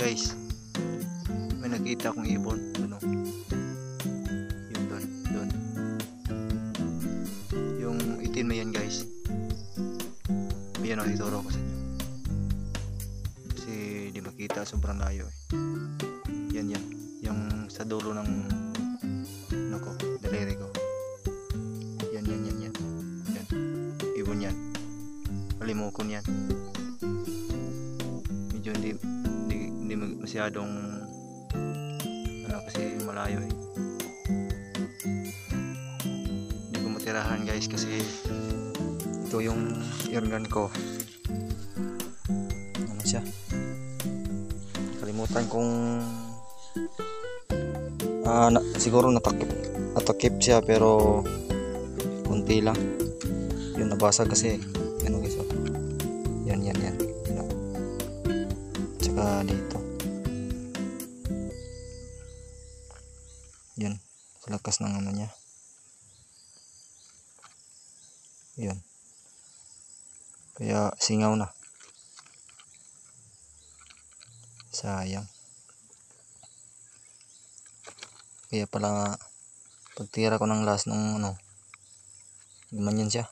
guys, may nakita akong ibon. Ano? Yun doon. Yung itim na yan guys. Ayan o, ituro ko sa inyo. Kasi di makita, sobrang layo eh. Yan. Yung sa dulo ng daliri ko. Yan. Ibon yan. Malimukon yan. Medyo hindi masyadong kasi malayo eh. Hindi ko matirahan guys kasi ito yung organ ko. Ano siya? Kalimutan kong siguro natakip siya pero kunti lang. Yun, nabasag kasi. Yan guys. Yan. Tsaka dito. Yan. Lakas ng ano niya. Yan. Kaya singaw na. Sayang. Kaya pala pagtira ko ng last ng gumanyan siya.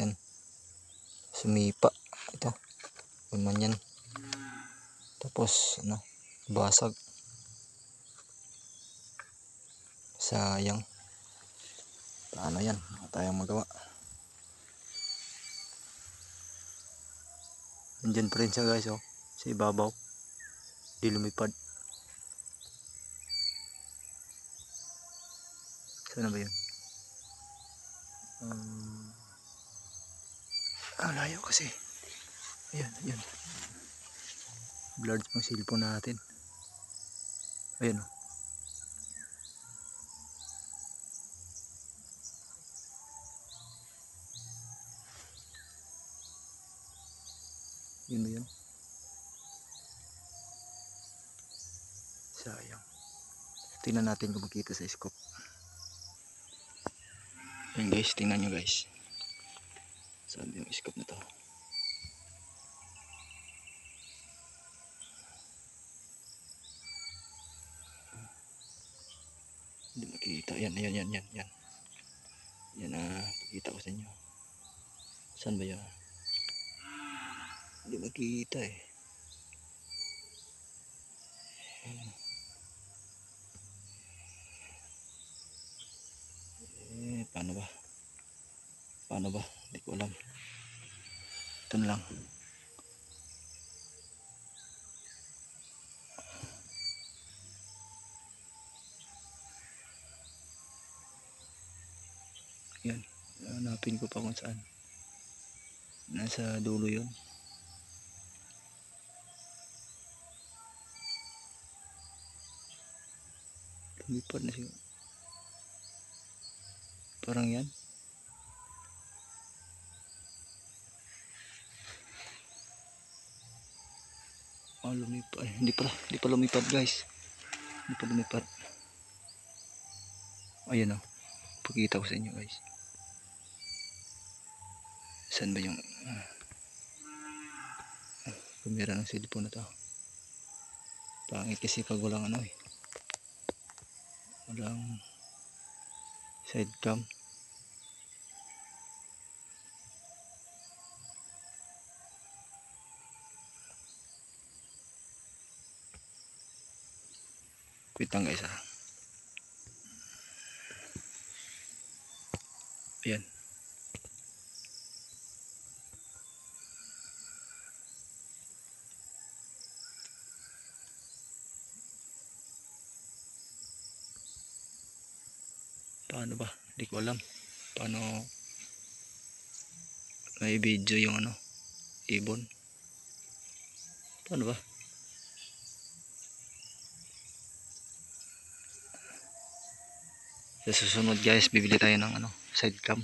Yan. Sumipa. Ito. Gumanyan. Tapos basag. Sayang. Paano yan? Wala tayong magawa. Nandyan pa rin siya guys oh. Sa ibabaw. Di lumipad. Saan ba yun? Layo kasi. Ayan. Blurred yung cellphone natin. Ayan oh. Yun ba yun? Sayang. Tingnan natin kung makita sa scope. Ayan guys, tingnan nyo guys. Saan yung scope na to? Hindi makita. Yan. Yan pakita ko sa inyo. Saan ba yan? Hindi makita eh. Paano ba? Hindi ko alam. Ito na lang. Yan. Hanapin ko pa kung saan. Nasa dulo yun. Lumipad na siya. Parang yan. Lumipad. Hindi pa lumipad guys. Hindi pa lumipad. Ayan o. Pakita ko sa inyo guys. Saan ba yung kamera ng cellphone na to? Pangit kasi pag walang walang side cam. Wait lang guys Ayan. Paano ba? Hindi ko alam. Paano may video yung ibon. Paano ba? Sa susunod guys, bibili tayo ng side cam.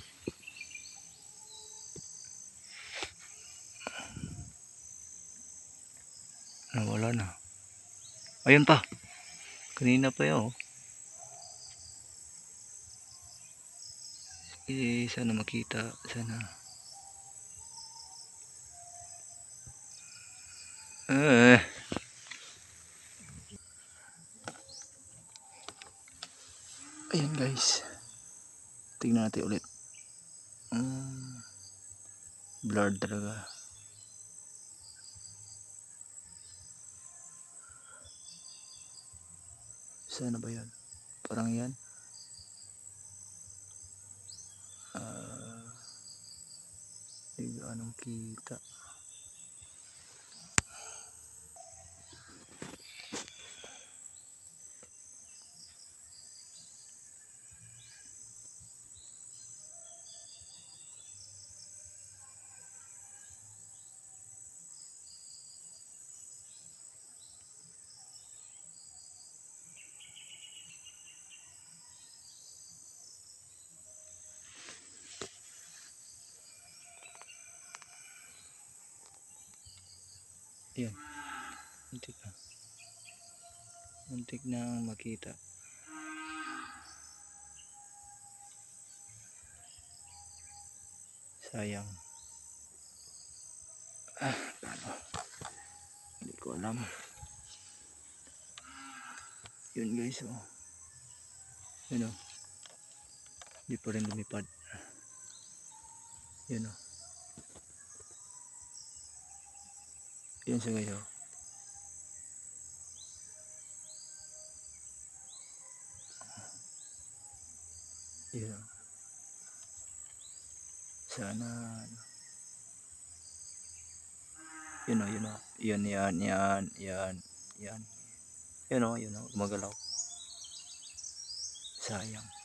Nawala na. Ayun pa. Kanina pa yun. Sana makita. Sana. Ayan guys, tingnan natin ulit. Blurred talaga. Sana ba yan? Parang yan. Hindi anong kita. Ayan, muntik na. Muntik na makita. Sayang. Paano? Hindi ko alam. Yun guys, oh. Yun oh. Hindi pa rin lumipad. Yun oh. Yun siya guys, oh. Yun oh. Sana ano. Yun oh, yun oh. Yan. Yan oh, yun oh. Gumagalaw. Sayang.